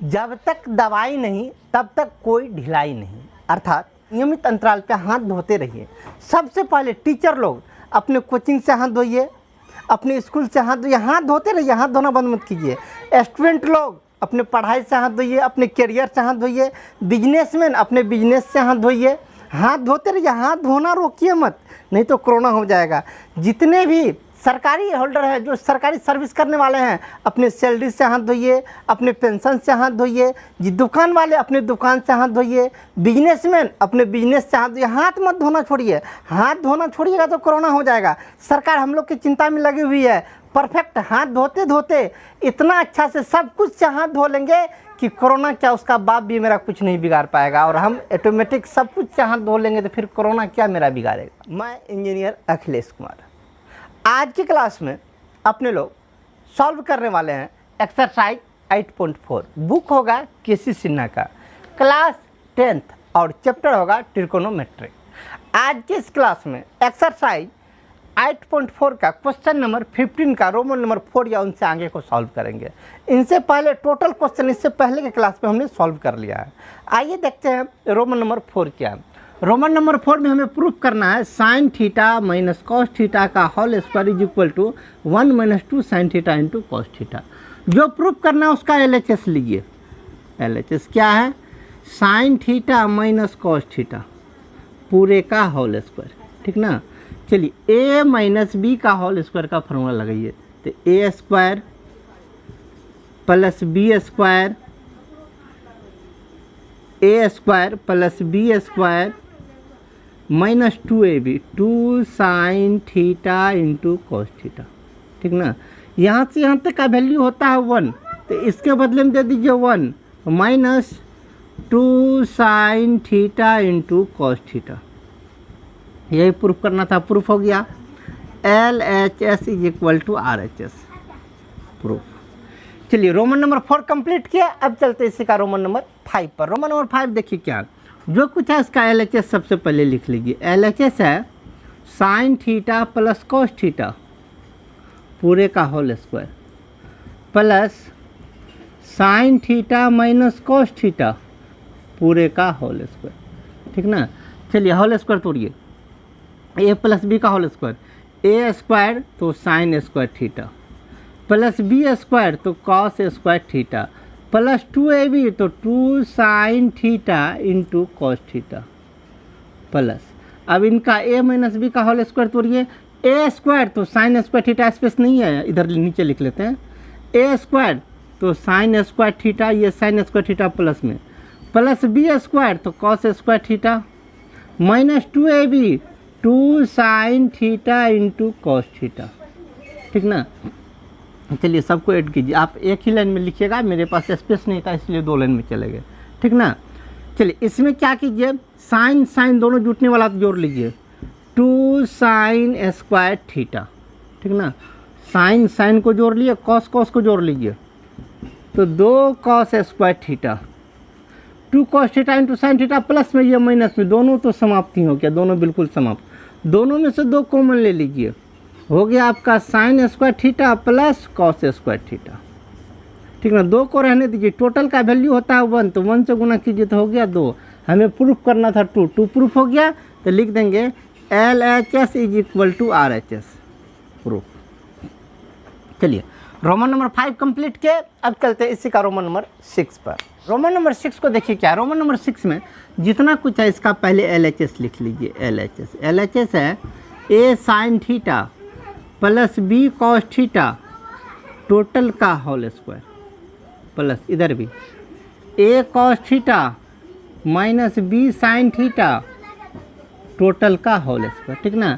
जब तक दवाई नहीं तब तक कोई ढिलाई नहीं, अर्थात नियमित अंतराल पर हाथ धोते रहिए। सबसे पहले टीचर लोग अपने कोचिंग से हाथ धोइए, अपने स्कूल से हाथ धोइए, हाथ धोते रहिए, हाथ धोना बंद मत कीजिए। स्टूडेंट लोग अपने पढ़ाई से हाथ धोइए, अपने करियर से हाथ धोइए। बिजनेसमैन अपने बिजनेस से हाथ धोइए, हाथ धोते रहिए, हाथ धोना रोकिए मत, नहीं तो कोरोना हो जाएगा। जितने भी सरकारी होल्डर हैं, जो सरकारी सर्विस करने वाले हैं, अपने सैलरी से हाथ धोइए, अपने पेंशन से हाथ धोइए। जी दुकान वाले अपने दुकान से हाथ धोइए, बिजनेसमैन अपने बिजनेस से हाथ धोइए। हाथ मत धोना छोड़िए, हाथ धोना छोड़िएगा तो कोरोना हो जाएगा। सरकार हम लोग की चिंता में लगी हुई है। परफेक्ट हाथ धोते धोते इतना अच्छा से सब कुछ से हाथ धो लेंगे कि कोरोना क्या उसका बाप भी मेरा कुछ नहीं बिगाड़ पाएगा, और हम ऑटोमेटिक सब कुछ से हाथ धो लेंगे तो फिर कोरोना क्या मेरा बिगाड़ेगा। मैं इंजीनियर अखिलेश कुमार आज की क्लास में अपने लोग सॉल्व करने वाले हैं एक्सरसाइज 8.4। बुक होगा केसी सिन्हा का, क्लास 10th और चैप्टर होगा ट्रिकोनोमेट्री। आज के इस क्लास में एक्सरसाइज 8.4 का क्वेश्चन नंबर 15 का रोमन नंबर 4 या उनसे आगे को सॉल्व करेंगे। इनसे पहले टोटल क्वेश्चन इससे पहले के क्लास में हमने सॉल्व कर लिया है। आइए देखते हैं रोमन नंबर 4 क्या है। रोमन नंबर 4 में हमें प्रूफ करना है sine theta minus cos theta का whole square is equal to 1 minus 2 sine theta into cos theta. जो प्रूफ करना है उसका LHS लीजिए। LHS क्या है? Sine theta minus cos theta पूरे का होल स्क्वायर, ठीक ना। चलिए a माइनस बी का होल स्क्वायर का फॉर्मूला लगाइए, तो a square plus b square, a square plus b square minus 2ab 2 sine theta into cos theta, ठीक ना। यहाँ से यहाँ तक का वैल्यू होता है 1, तो इसके बदले में दे दीजिए 1 minus 2 sine theta into cos theta. यही प्रूफ करना था, प्रूफ हो गया। LHS is equal to RHS proof. चलिए रोमन नंबर 4 कंप्लीट किया। अब चलते इसी का रोमन नंबर 5 पर। रोमन नंबर 5 देखिए क्या जो कुछ है इसका LHS सबसे पहले लिख लीजिए। LHS है sine theta plus cos theta पूरे का whole square plus sine theta minus cos theta पूरे का होल स्क्वायर, ठीक ना। चलिए होल स्क्वायर तोड़िए, a प्लस बी का होल स्क्वायर, a स्क्वायर तो sine square theta plus b square तो cos square theta plus 2ab तो 2 sine theta into cos theta plus, अब इनका a माइनस बी का होल स्क्वायर तोड़िए। a square तो sine square theta, space नहीं है इधर नीचे लिख लेते हैं, a स्क्वायर तो साइन स्क्वायर थीटा, ये साइन स्क्वायर थीटा प्लस में प्लस बी स्क्वायर तो cos square theta minus 2ab 2 sine theta into cos theta, ठीक ना। चलिए सबको ऐड कीजिए। आप एक ही लाइन में लिखिएगा, मेरे पास स्पेस नहीं था इसलिए 2 लाइन में चले गए, ठीक ना। चलिए इसमें क्या कीजिए, साइन साइन दोनों जुटने वाला जोड़ लीजिए, 2 साइन स्क्वायर थीटा, ठीक ना। साइन साइन को जोड़ लिए, कॉस कॉस को जोड़ लीजिए, तो 2 cos square theta 2 cos theta into sine theta plus में ये माइनस में, दोनों तो समाप्त ही हो गया, दोनों बिल्कुल समाप्त। दोनों में से 2 कॉमन ले लीजिए, हो गया आपका sign square theta plus cos square theta, ठीक ना। 2 को रहने दीजिए, टोटल का वैल्यू होता है 1, तो 1 से गुना कीजिए तो हो गया 2। हमें प्रूफ करना था 2 प्रूफ हो गया, तो लिख देंगे LHS is equal to RHS proof. चलिए रोमन नंबर 5 कंप्लीट किए। अब चलते हैं इसी का रोमन नंबर 6 पर। रोमन नंबर 6 को देखिए क्या, रोमन नंबर 6 में जितना कुछ है इसका पहले LHS लिख लीजिए। LHS है a sine theta plus b cos theta total का होल स्क्वायर प्लस इधर भी a cos theta minus b sine theta total का होल स्क्वायर, ठीक ना।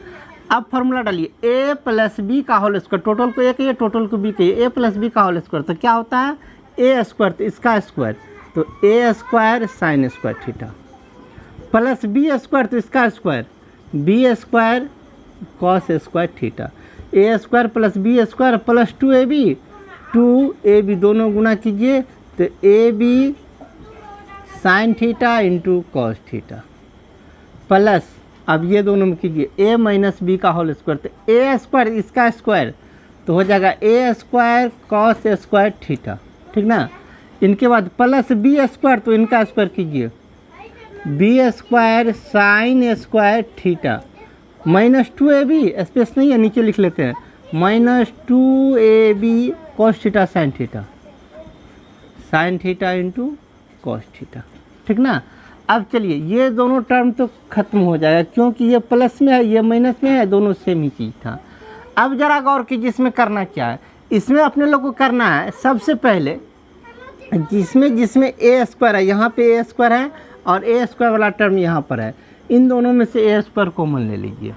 अब फॉर्मूला डालिए, a प्लस बी का होल स्क्वायर, टोटल को a कहिए टोटल को b कहिए, a प्लस बी का होल स्क्वायर तो क्या होता है a स्क्वायर, तो इसका स्क्वायर तो a square sine square theta plus b square तो इसका square b square cos square theta, a square plus b square plus 2ab दोनों गुना कीजिए तो ab sine theta into cos theta plus, अब ये दोनों में कीजिए a माइनस बी का होल स्क्वायर, तो a स्क्वायर इसका स्क्वायर तो हो जाएगा a square cos square theta, ठीक ना। इनके बाद प्लस बी स्क्वायर, तो इनका स्क्वायर कीजिए, b square sine square theta minus 2ab, space नहीं है नीचे लिख लेते हैं, minus 2ab cos theta sine theta into cos theta. ठीक ना। अब चलिए ये दोनों टर्म तो खत्म हो जाएगा क्योंकि ये प्लस में है ये माइनस में है, दोनों सेम ही चीज़ था। अब जरा गौर कीजिए इसमें करना क्या है। इसमें अपने लोग को करना है सबसे पहले जिसमें ए स्क्वायर है, यहाँ पे ए स्क्वायर है और ए स्क्वायर वाला टर्म यहाँ पर है, इन दोनों में से ए स्क्वायर कॉमन ले लीजिए।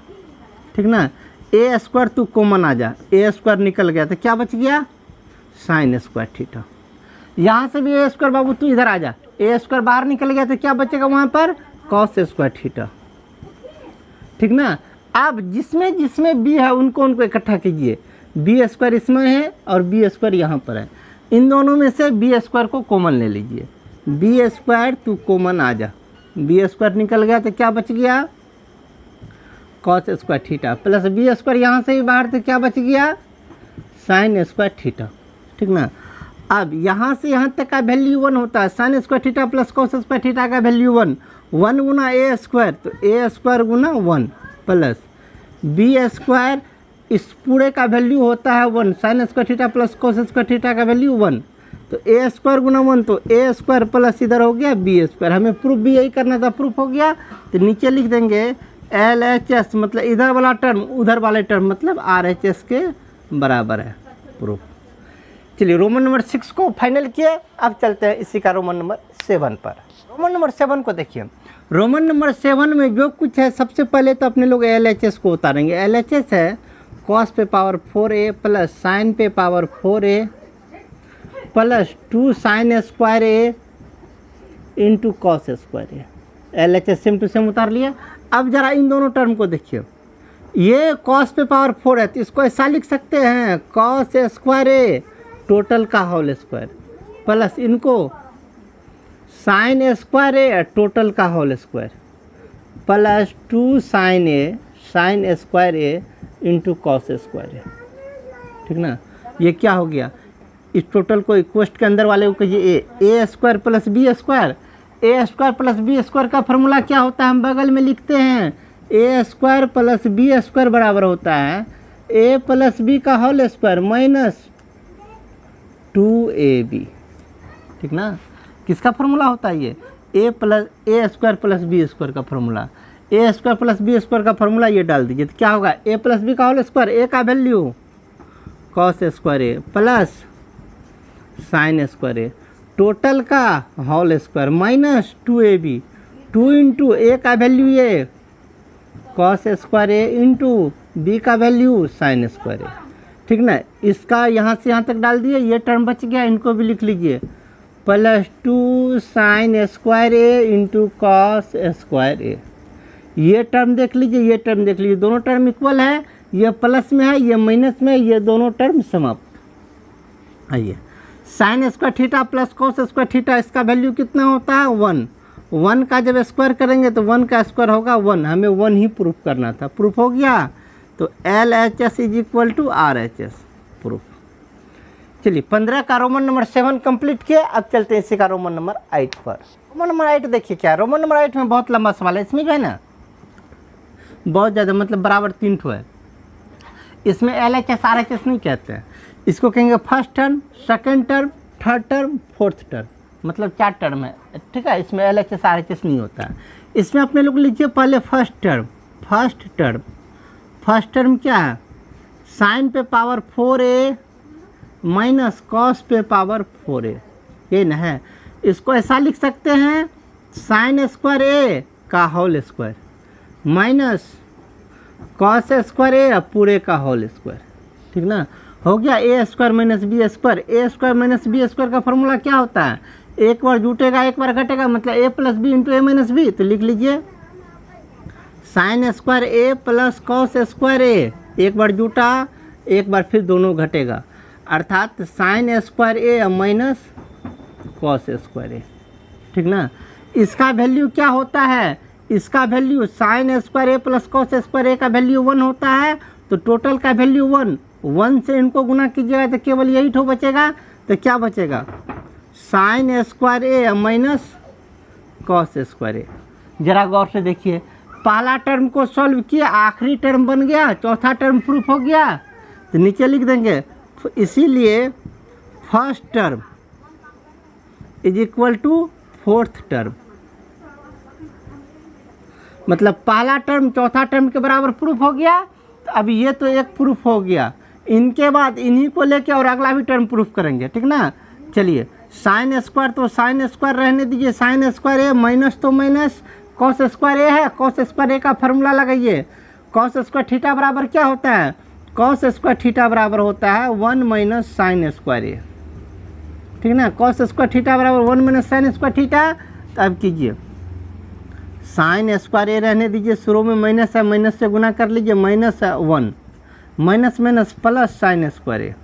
ठीक ना। ए स्क्वायर तो कॉमन आ जा, ए स्क्वायर निकल गया तो क्या बच गया, साइन स्क्वायर थीटा। यहाँ से भी ए स्क्वायर बाबू तू इधर आ जा, ए स्क्वायर बाहर निकल गया तो क्या बचेगा वहाँ पर, कॉस स्क्वायर थीटा। ठीक ना। अब जिसमें बी है उनको इकट्ठा कीजिए, बी स्क्वायर इसमें है और बी स्क्वायर यहाँ पर है, इन दोनों में से बी स्क्वायर को कॉमन ले लीजिए। बी स्क्वायर तू कॉमन आ जा, बी स्क्वायर निकल गया तो क्या बच गया, cos square theta, plus b square यहाँ से भी बाहर तो क्या बच गया, साइन स्क्वायर थीटा। ठीक ना। अब यहाँ से यहाँ तक का वैल्यू 1 होता है, sign square theta plus cos square theta का वैल्यू 1 गुना ए स्क्वायर, तो ए स्क्वायर गुना 1 प्लस बी स्क्वायर, इस पूरे का वैल्यू होता है 1, sign square theta plus cos square theta का वैल्यू 1, तो ए स्क्वायर गुना 1, तो ए स्क्वायर प्लस इधर हो गया बी स्क्वायर। हमें प्रूफ भी यही करना था, प्रूफ हो गया तो नीचे लिख देंगे एल एच एस, मतलब इधर वाला टर्म उधर वाले टर्म मतलब आर एच एस के बराबर है, प्रूफ। चलिए रोमन नंबर 6 को फाइनल किए, अब चलते हैं इसी का रोमन नंबर 7 पर। रोमन नंबर 7 को देखिए, रोमन नंबर 7 में जो कुछ है सबसे पहले तो अपने लोग एल एच एस को उतारेंगे। एल एच एस है कॉस पे पावर 4a प्लस साइन पे power 4a plus 2 sine square A into cos square A. L H S same to same उतार लिया। अब जरा इन दोनों टर्म को देखिए, ये कॉस पे पावर 4 है तो इसको ऐसा लिख सकते हैं कॉस स्क्वायर ए टोटल का होल स्क्वायर प्लस इनको साइन स्क्वायर ए टोटल का whole square plus 2 sign A sine square A into cos square a. ठीक ना। ये क्या हो गया, इस टोटल को इक्वेस्ट के अंदर वाले को कहिए ए square plus b square. A square plus b square का फॉर्मूला क्या होता है, हम बगल में लिखते हैं, ए स्क्वायर प्लस बी स्क्वायर बराबर होता है ए प्लस बी का होल स्क्वायर माइनस 2ab। ठीक ना। किसका फॉर्मूला होता है ये, ए स्क्वायर प्लस बी स्क्वायर का फॉर्मूला। ए स्क्वायर प्लस बी स्क्वायर का फॉर्मूला ये डाल दीजिए तो क्या होगा, ए प्लस बी का होल स्क्वायर, ए का value cos square a plus sine square a total का whole square minus 2ab, 2 into a का वैल्यू ये कॉस स्क्वायर ए इंटू बी का वैल्यू साइन स्क्वायर ए। ठीक ना। इसका यहाँ से यहाँ तक डाल दिए, ये टर्म बच गया, इनको भी लिख लीजिए प्लस 2 साइन स्क्वायर ए इंटू कॉस स्क्वायर ए। ये टर्म देख लीजिए, ये टर्म देख लीजिए, दोनों टर्म इक्वल है, ये प्लस में है ये माइनस में, ये दोनों टर्म समाप्त। आइए sign square theta plus cos square theta, इसका वैल्यू कितना होता है 1, 1 का जब स्क्वायर करेंगे तो 1 का स्क्वायर होगा 1, हमें 1 ही प्रूफ करना था, प्रूफ हो गया। तो L H S is equal to R H S, proof. चलिए 15 का रोमन नंबर 7 कंप्लीट किया। अब चलते हैं इसी का रोमन नंबर 8 पर। रोमन नंबर 8 देखिए क्या, रोमन नंबर 8 में बहुत लंबा सवाल है, इसमें जो है ना बहुत ज़्यादा मतलब बराबर 3 ठो है। इसमें L H S R H S नहीं कहते हैं, इसको कहेंगे first term, second term, third term, fourth term, मतलब 4 टर्म है। ठीक है। इसमें L H S R H S नहीं होता है। इसमें अपने लोग लीजिए पहले फर्स्ट टर्म। फर्स्ट टर्म क्या है, साइन पे पावर 4a माइनस कॉस पे पावर 4a, ये ना है। इसको ऐसा लिख सकते हैं साइन स्क्वायर ए का whole square minus cos square a पूरे का होल स्क्वायर। ठीक ना। हो गया a square minus b square. A square minus b square का फॉर्मूला क्या होता है, एक बार जुटेगा एक बार घटेगा, मतलब ए प्लस बी इंटू ए माइनस बी। तो लिख लीजिए sign square a plus cos square ए, एक बार जुटा एक बार फिर दोनों घटेगा, अर्थात sign square A minus cos square a. ठीक ना। इसका वैल्यू क्या होता है, इसका value sine square a plus cos square a का वैल्यू 1 होता है, तो टोटल का वैल्यू 1 से इनको गुना कीजिएगा तो केवल यही ठो बचेगा। तो क्या बचेगा, साइन स्क्वायर ए माइनस कॉस स्क्वायर ए। जरा गौर से देखिए, पहला टर्म को सॉल्व किया, आखिरी टर्म बन गया, चौथा टर्म प्रूफ हो गया, तो नीचे लिख देंगे इसीलिए first term is equal to fourth term. मतलब पहला टर्म चौथा टर्म के बराबर प्रूफ हो गया। तो अब ये तो एक प्रूफ हो गया, इनके बाद इन्हीं को लेके और अगला भी टर्म प्रूफ करेंगे, ठीक ना। चलिए, साइन स्क्वायर तो साइन स्क्वायर रहने दीजिए, साइन स्क्वायर ए माइनस तो माइनस कॉस स्क्वायर ए है, कॉस स्क्वायर ए का फॉर्मूला लगाइए। कॉस स्क्वायर थीटा बराबर क्या होता है, कॉस स्क्वायर थीटा बराबर होता है 1 माइनस साइन स्क्वायर ए, ठीक ना। कॉस स्क्वायर थीटा बराबर 1 माइनस साइन स्क्वायर थीटा। तो अब कीजिए, साइन स्क्वायर ए रहने दीजिए, शुरू में माइनस है, माइनस से गुना कर लीजिए, minus 1 minus minus plus sine square a,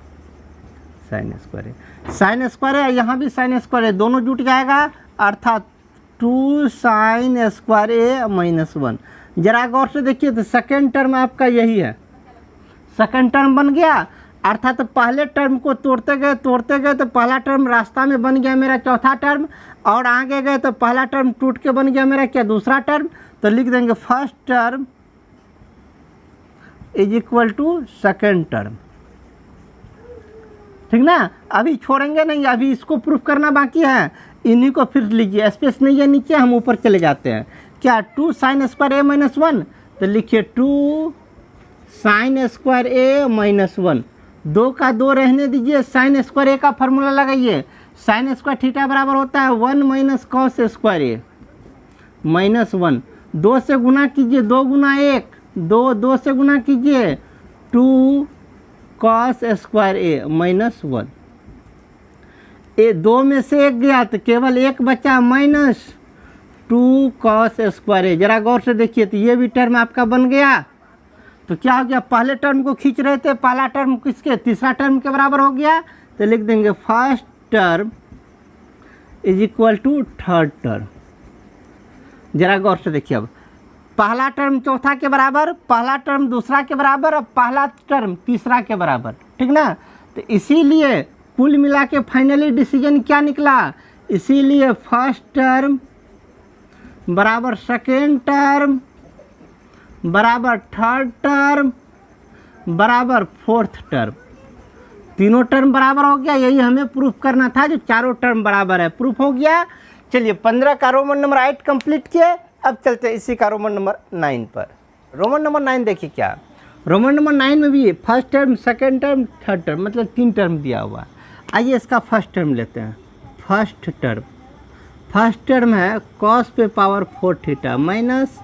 sine square a, sine square है, यहाँ भी साइन स्क्वायर है, दोनों जुट जाएगा, अर्थात 2 साइन स्क्वायर ए माइनस 1। जरा गौर से देखिए, तो सेकेंड टर्म आपका यही है, सेकेंड टर्म बन गया, अर्थात तो पहले टर्म को तोड़ते गए तो पहला टर्म रास्ता में बन गया मेरा चौथा टर्म, और आगे गए तो पहला टर्म टूट के बन गया मेरा क्या, दूसरा टर्म। तो लिख देंगे first term is equal to second term, ठीक ना। अभी छोड़ेंगे नहीं, अभी इसको प्रूफ करना बाकी है, इन्हीं को फिर लीजिए, स्पेस नहीं है नीचे, हम ऊपर चले जाते हैं। क्या 2 साइन स्क्वायर ए माइनस 1, तो लिखिए 2 साइन स्क्वायर ए माइनस 1, 2 का 2 रहने दीजिए, साइन स्क्वायर ए का फॉर्मूला लगाइए। साइन स्क्वायर थीटा बराबर होता है 1 माइनस कॉस स्क्वायर ए माइनस 1, 2 से गुना कीजिए, 2 गुना 1, 2 से गुना कीजिए, 2 कॉस स्क्वायर ए माइनस 1। ए 2 में से 1 गया तो केवल 1 बचा, माइनस 2 कॉस स्क्वायर ए। जरा गौर से देखिए, तो ये भी टर्म आपका बन गया। तो क्या हो गया, पहले टर्म को खींच रहे थे, पहला टर्म किसके, तीसरा टर्म के बराबर हो गया। तो लिख देंगे first term is equal to third term. जरा गौर से देखिए, अब पहला टर्म चौथा के बराबर, पहला टर्म दूसरा के बराबर, और पहला टर्म तीसरा के बराबर, ठीक ना। तो इसीलिए कुल मिला के फाइनली डिसीजन क्या निकला, इसीलिए फर्स्ट टर्म बराबर सेकेंड टर्म बराबर थर्ड टर्म बराबर फोर्थ टर्म, तीनों टर्म बराबर हो गया। यही हमें प्रूफ करना था, जो चारों टर्म बराबर है, प्रूफ हो गया। चलिए 15 का रोमन नंबर 8 कंप्लीट किए। अब चलते हैं इसी का रोमन नंबर 9 पर। रोमन नंबर 9 देखिए क्या, रोमन नंबर 9 में भी first term second term third term, मतलब 3 टर्म दिया हुआ। आइए इसका फर्स्ट टर्म लेते हैं। फर्स्ट टर्म है कॉस पे पावर 4 थीटा माइनस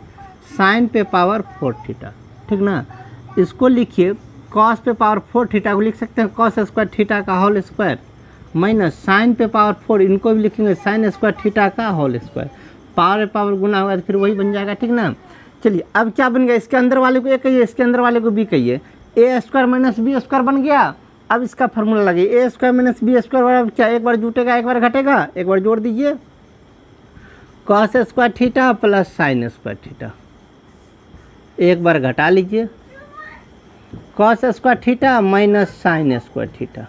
साइन पे पावर 4 थीटा, ठीक ना। इसको लिखिए, कॉस पे पावर 4 थीटा को लिख सकते हैं कॉस स्क्वायर थीटा का होल स्क्वायर, माइनस साइन पे पावर 4, इनको भी लिखेंगे साइन स्क्वायर थीटा का होल स्क्वायर। पावर गुना होगा तो फिर वही बन जाएगा, ठीक ना। चलिए अब क्या बन गया, इसके अंदर वाले को ए कहिए, इसके अंदर वाले को बी कहिए, ए स्क्वायर माइनस बी स्क्वायर बन गया। अब इसका फॉर्मूला लगाइए, ए स्क्वायर माइनस बी स्क्वायर बराबर क्या, एक बार जुटेगा एक बार घटेगा, एक बार जोड़ दीजिए, cos square theta plus sine square theta, एक बार घटा लीजिए, cos square theta minus sine square theta,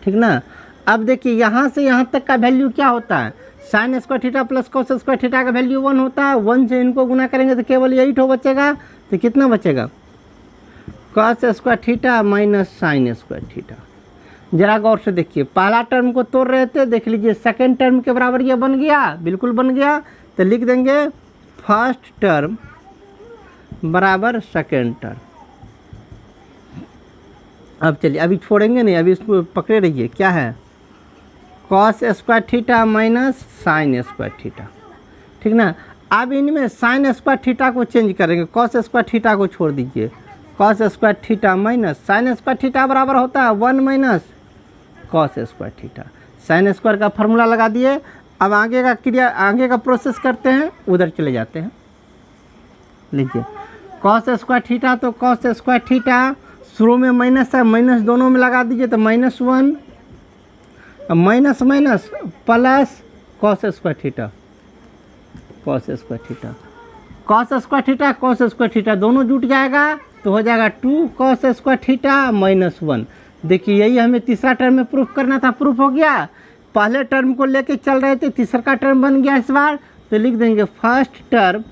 ठीक ना। अब देखिए यहाँ से यहाँ तक का वैल्यू क्या होता है, sign square theta plus cos square theta का वैल्यू 1 होता है। 1 से इनको गुना करेंगे तो केवल यही ठो बचेगा, तो कितना बचेगा, cos square theta minus sine square theta. जरा गौर से देखिए, पहला टर्म को तोड़ रहे थे, देख लीजिए सेकेंड टर्म के बराबर ये बन गया, बिल्कुल बन गया। तो लिख देंगे फर्स्ट टर्म बराबर सेकेंड टर्म। अब चलिए, अभी छोड़ेंगे नहीं, अभी इसको पकड़े रहिए, क्या है, cos square theta minus sine square theta, ठीक ना। अब इनमें साइन स्क्वायर थीटा को चेंज करेंगे, कॉस स्क्वायर थीटा को छोड़ दीजिए, cos square theta minus sine square theta बराबर होता है 1 minus cos square theta. Sine square का फॉर्मूला लगा दिए। अब आगे का क्रिया, आगे का प्रोसेस करते हैं, उधर चले जाते हैं। लीजिए कॉस स्क्वायर थीटा, तो कॉस स्क्वायर थीटा शुरू में माइनस है, माइनस दोनों में लगा दीजिए, तो -1 minus minus plus cos square theta, cos square theta, cos square theta cos square theta दोनों जुट जाएगा, तो हो जाएगा 2 कॉस स्क्वायर थीटा -1। देखिए यही हमें तीसरा टर्म में प्रूफ करना था, प्रूफ हो गया। पहले टर्म को लेके चल रहे थे, तीसरा का टर्म बन गया इस बार, तो लिख देंगे फर्स्ट टर्म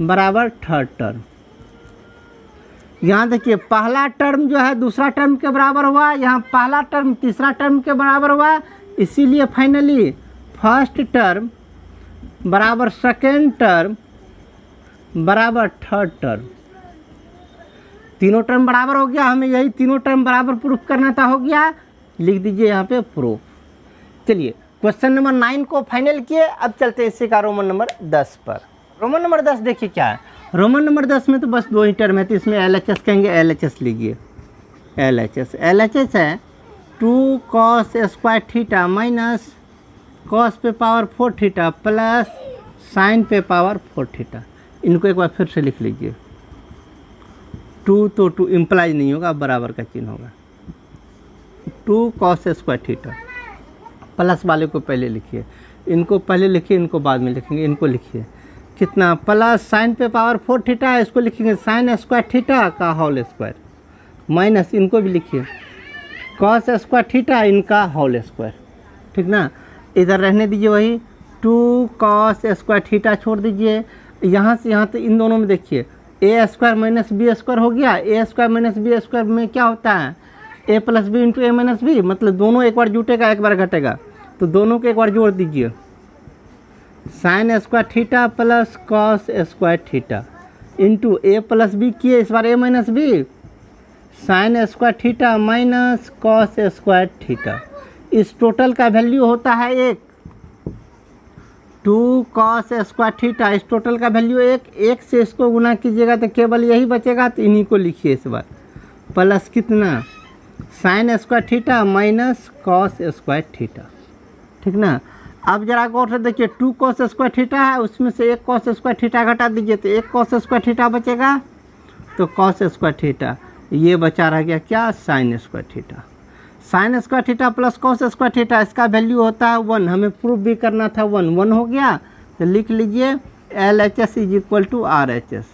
बराबर थर्ड टर्म। यहाँ देखिए पहला टर्म जो है दूसरा टर्म के बराबर हुआ, यहाँ पहला टर्म तीसरा टर्म के बराबर हुआ, इसीलिए फाइनली फर्स्ट टर्म बराबर सेकेंड टर्म बराबर थर्ड टर्म। तीनों टर्म बराबर हो गया, हमें यही तीनों टर्म बराबर प्रूफ करना था, हो गया, लिख दीजिए यहाँ पे प्रूफ। चलिए क्वेश्चन नंबर 9 को फाइनल किए, अब चलते हैं इसी का रोमन नंबर 10 पर। रोमन नंबर 10 देखिए क्या है। रोमन नंबर 10 में तो बस 2 ही टर्म है, तो इसमें LHS कहेंगे, LHS लीजिए। LHS है 2 cos square theta minus cos पे पावर 4 थीटा प्लस साइन पे पावर 4 थीटा। इनको एक बार फिर से लिख लीजिए। 2 तो 2 इम्प्लाइज नहीं होगा, बराबर का चिन्ह होगा। 2 cos स्क्वायर थीटा, प्लस वाले को पहले लिखिए, इनको पहले लिखिए, इनको बाद में लिखेंगे। इनको लिखिए कितना, प्लस साइन पे पावर 4 थीटा है, इसको लिखेंगे साइन स्क्वायर थीटा का होल स्क्वायर, माइनस इनको भी लिखिए cos स्क्वायर थीटा इनका होल स्क्वायर। ठीक ना, इधर रहने दीजिए वही 2 cos स्क्वायर थीटा छोड़ दीजिए। यहाँ से यहाँ तो इन दोनों में देखिए ए स्क्वायर माइनस बी स्क्वायर हो गया। A square minus b square में क्या होता है, ए प्लस बी इंटू ए माइनस बी, मतलब दोनों एक बार जुटेगा एक बार घटेगा, तो दोनों को एक बार जोड़ दीजिए। Sine square theta plus cos square theta into a plus b किए, इस बार a minus b, sine square theta minus cos square theta. इस टोटल का वैल्यू होता है 1, 2 cos स्क्वायर थीटा, इस टोटल का वैल्यू 1 से इसको गुना कीजिएगा तो केवल यही बचेगा, तो इन्हीं को लिखिए इस बार, प्लस कितना sign square theta minus cos square theta. ठीक ना, अब जरा गौर से देखिए 2 cos स्क्वायर थीटा है, उसमें से 1 cos स्क्वायर थीटा घटा दीजिए तो 1 cos स्क्वायर थीटा बचेगा, तो cos स्क्वायर थीटा, ये बचा रह गया क्या, sign square theta. Sine square theta plus cos square theta, इसका वैल्यू होता है 1, हमें प्रूफ भी करना था 1 हो गया, तो लिख लीजिए LHS is equal to RHS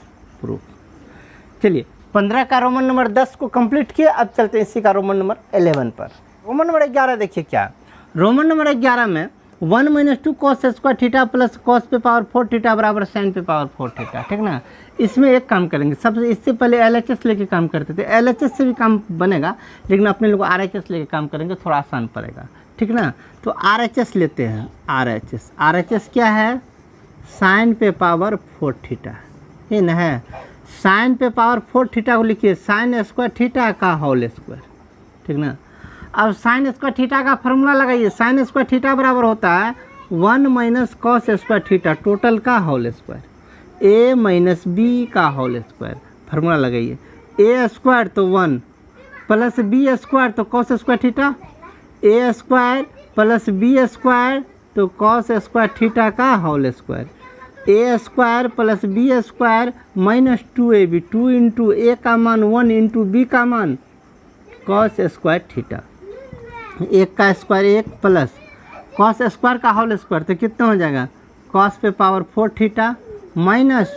proof. चलिए 15 का रोमन नंबर 10 को कंप्लीट किए, अब चलते हैं इसी का रोमन नंबर 11 पर। रोमन नंबर 11 देखिए क्या, रोमन नंबर 11 में 1 minus 2 cos square theta plus cos पे पावर 4 थीटा बराबर साइन पे पावर 4 थीटा। ठीक ना, इसमें एक काम करेंगे, सबसे इससे पहले LHS लेके काम करते थे, LHS से भी काम बनेगा, लेकिन अपने लोग RHS लेके काम करेंगे, थोड़ा आसान पड़ेगा। ठीक ना, तो RHS लेते हैं। RHS क्या है, साइन पे पावर 4 थीटा, ये ना है, साइन पे पावर 4 थीटा को लिखिए साइन स्क्वायर थीटा का होल स्क्वायर। ठीक ना, अब साइन स्क्वायर थीटा का फॉर्मूला लगाइए, साइन स्क्वायर थीटा बराबर होता है 1 minus cos square theta total का होल स्क्वायर, ए माइनस बी का होल स्क्वायर। फार्मूला लगाइए, ए स्क्वायर तो 1 प्लस बी स्क्वायर तो कॉस स्क्वायर थीटा, ए स्क्वायर प्लस बी स्क्वायर तो कॉस स्क्वायर थीटा का whole square, a square plus b square minus 2ab, 2 into a का मान 1 into b का मान कॉस स्क्वायर थीटा, 1 का स्क्वायर 1 प्लस कॉस स्क्वायर का whole square तो कितना हो जाएगा, कॉस पे power 4 theta minus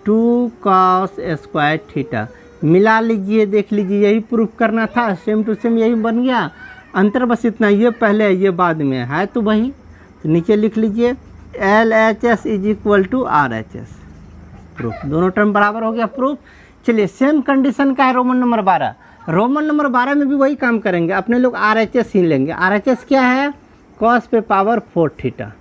2 cos square theta. मिला लीजिए, देख लीजिए, यही प्रूफ करना था, सेम टू सेम यही बन गया, अंतर बस इतना, ये पहले है ये बाद में है तो वही, तो नीचे लिख लीजिए LHS is equal to RHS proof, दोनों टर्म बराबर हो गया प्रूफ। चलिए सेम कंडीशन का है रोमन नंबर 12, रोमन नंबर 12 में भी वही काम करेंगे, अपने लोग RHS ही लेंगे। RHS क्या है, कॉस पे पावर 4 थीटा,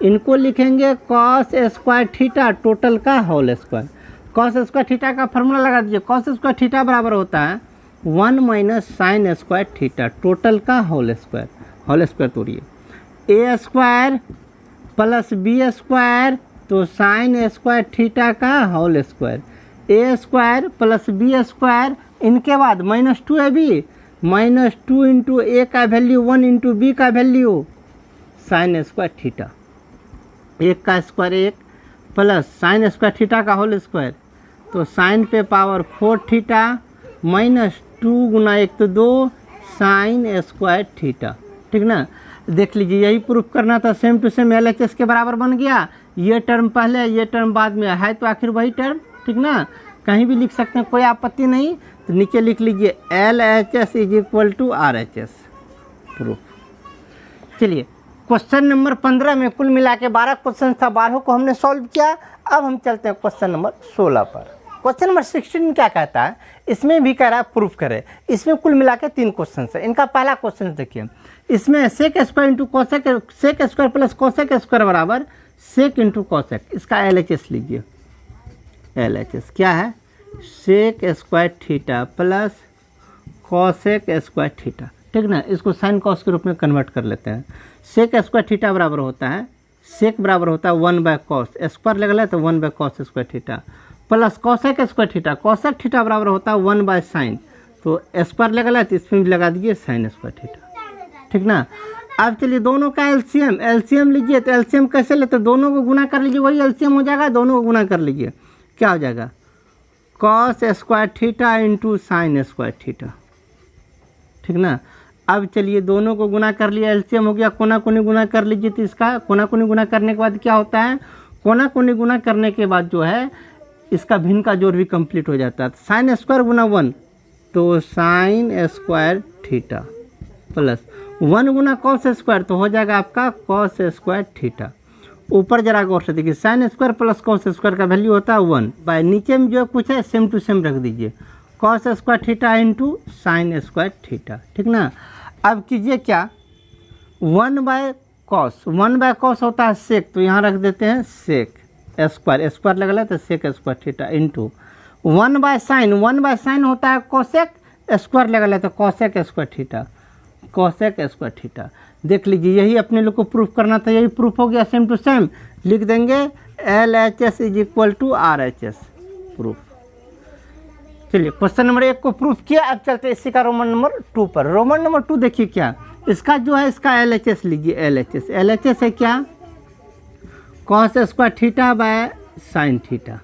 इनको लिखेंगे कॉस स्क्वायर थीटा टोटल का whole square. Cos square theta का फॉर्मूला लगा दीजिए, कॉस स्क्वायर थीटा बराबर होता है 1 minus sine square theta total का होल स्क्वायर तोड़िए, a square plus b square तो साइन स्क्वायर थीटा का whole square, a square plus b square, इनके बाद minus 2ab, minus 2 into a का वैल्यू 1 इंटू बी का वैल्यू साइन स्क्वायर थीटा, 1 का square 1 plus sine square theta का whole square तो sign पे पावर 4 थीटा माइनस 2 गुना 1 तो 2 साइन स्क्वायर थीटा। ठीक ना, देख लीजिए यही प्रूफ करना था, सेम टू सेम LHS के बराबर बन गया, ये टर्म पहले ये टर्म बाद में है तो आखिर वही टर्म। ठीक ना, कहीं भी लिख सकते हैं, कोई आपत्ति नहीं, तो नीचे लिख लीजिए LHS is equal to RHS proof. चलिए क्वेश्चन नंबर 15 में कुल मिला के 12 क्वेश्चन था, 12 को हमने सॉल्व किया। अब हम चलते हैं क्वेश्चन नंबर 16 पर। क्वेश्चन नंबर 16 क्या कहता है, इसमें भी कह रहा है प्रूफ करें। इसमें कुल मिला के 3 क्वेश्चन है। इनका पहला क्वेश्चन देखिए, इसमें sec square into cosec, sec square plus cosec square बराबर सेक इंटू कोसेक। इसका LHS लीजिए। LHS क्या है, sec square theta plus cosec square theta, ठीक ना। इसको साइन कॉस के रूप में कन्वर्ट कर लेते हैं। सेक स्क्वायर थीटा बराबर होता है, सेक बराबर होता है 1/cos, स्क्वायर लगा ले तो 1/cos square theta plus cosec square theta, cosec theta बराबर होता है 1/sin, तो स्क्वायर लगा ले तो इसमें भी लगा दीजिए sin स्क्वायर थीटा, ठीक ना। अब चलिए दोनों का एलसीएम लीजिए। तो एलसीएम कैसे लेते, दोनों को गुना कर लीजिए, वही एलसीएम हो जाएगा। दोनों को गुना कर लीजिए, क्या हो जाएगा, cos square theta into sine square theta, ठीक ना। अब चलिए दोनों को गुना कर लिया, एलसीएम हो गया। कोना कोनी गुना कर लीजिए, तो इसका कोना कोनी गुना करने के बाद क्या होता है, कोना कोनी गुना करने के बाद जो है इसका भिन्न का जोड़ भी कंप्लीट हो जाता है। साइन स्क्वायर गुना 1 तो साइन स्क्वायर थीटा प्लस 1 गुना कॉस स्क्वायर तो हो जाएगा आपका कॉस स्क्वायर थीटा। ऊपर जरा गौर से देखिए, sine square plus cos square का वैल्यू होता है 1 बाय नीचे में जो कुछ है सेम टू सेम रख दीजिए, cos square theta into sine square theta, ठीक ना। अब कीजिए क्या, 1/cos होता है सेक, तो यहाँ रख देते हैं सेक स्क्वायर, स्क्वायर लगा तो सेक स्क्वायर थीटा इंटू 1/sin होता है कोसेक, स्क्वायर लगा तो cosec square theta, cosec square theta. देख लीजिए यही अपने लोग को प्रूफ करना था, यही प्रूफ हो गया। सेम टू सेम लिख देंगे LHS = RHS प्रूफ। चलिए क्वेश्चन नंबर 1 को प्रूफ किया। अब चलते इसी का रोमन नंबर 2 पर। रोमन नंबर 2 देखिए क्या, इसका जो है इसका LHS लीजिए। LHS है क्या, cos square theta by sine theta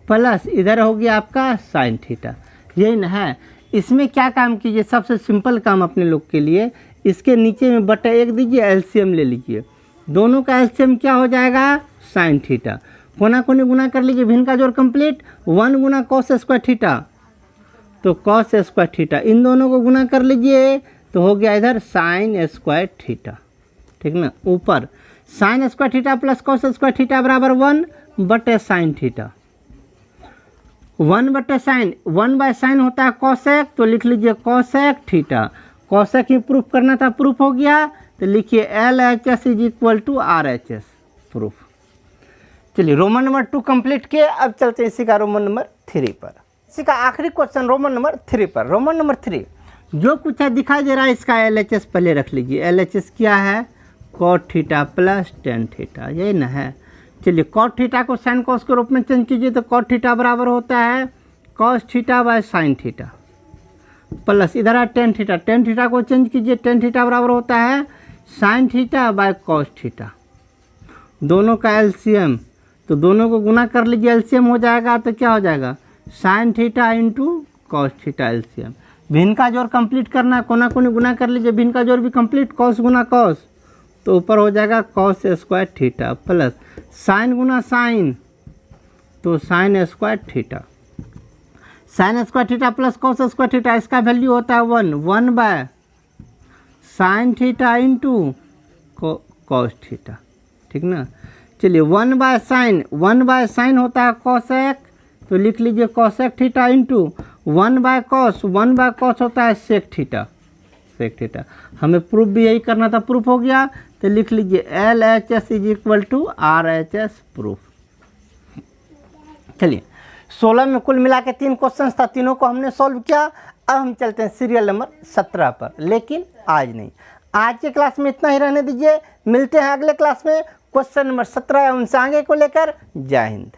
plus इधर हो गया आपका साइन थीटा, यही ना है। इसमें क्या काम कीजिए, सबसे सिंपल काम अपने लोग के लिए, इसके नीचे में बटा 1 दीजिए, एलसीएम ले लीजिए। दोनों का एलसीएम क्या हो जाएगा, साइन थीटा। कोना कोनी गुना कर लीजिए, भिन्न का जोड़ कंप्लीट। 1 गुना कॉस स्क्वायर थीटा तो कॉस स्क्वायर थीटा, इन दोनों को गुना कर लीजिए तो हो गया इधर साइन स्क्वायर थीटा, ठीक ना। ऊपर sign square theta plus cos square theta बराबर 1/sin थीटा, 1/sin, 1/sin होता है कॉसेक, तो लिख लीजिए कॉसेक थीटा। कॉसेक ही प्रूफ करना था, प्रूफ हो गया, तो लिखिए LHS = RHS प्रूफ। चलिए रोमन नंबर 2 कंप्लीट किए। अब चलते हैं इसी का रोमन नंबर 3 पर। इसी का आखिरी क्वेश्चन रोमन नंबर 3 पर। रोमन नंबर 3 जो कुछ है दिखाई दे रहा है, इसका LHS पहले रख लीजिए। LHS क्या है, cot theta plus tan theta, यही ना है। चलिए cot थीटा को साइन कॉस के रूप में चेंज कीजिए, तो cot थीटा बराबर होता है cos theta by sine theta plus इधर है tan थीटा, tan थीटा को चेंज कीजिए, tan थीटा बराबर होता है sine theta by cos theta. दोनों का एलसीएम, तो दोनों को गुना कर लीजिए, एलसीएम हो जाएगा तो क्या हो जाएगा, sign theta into cos theta LCM. भिन्न का जोड़ कंप्लीट करना है, कोना कोनी गुना कर लीजिए, भिन्न का जोड़ भी कंप्लीट, कॉस गुना कॉस तो ऊपर हो जाएगा cos square theta plus sine गुना साइन तो sine square theta, sine square theta plus cos square theta, इसका वैल्यू होता है 1/sin theta into cos theta, ठीक ना। चलिए 1/sin होता है कॉसेक, तो लिख लीजिए कॉसेक थीटा इंटू 1/cos होता है सेक थीटा, सेक थीटा। हमें प्रूफ भी यही करना था, प्रूफ हो गया, तो लिख लीजिए LHS = RHS प्रूफ। चलिए 16 में कुल मिला के 3 क्वेश्चन था, तीनों को हमने सॉल्व किया। अब हम चलते हैं सीरियल नंबर 17 पर, लेकिन आज नहीं। आज के क्लास में इतना ही रहने दीजिए, मिलते हैं अगले क्लास में क्वेश्चन नंबर 17 उनसे आगे को लेकर। जय हिंद।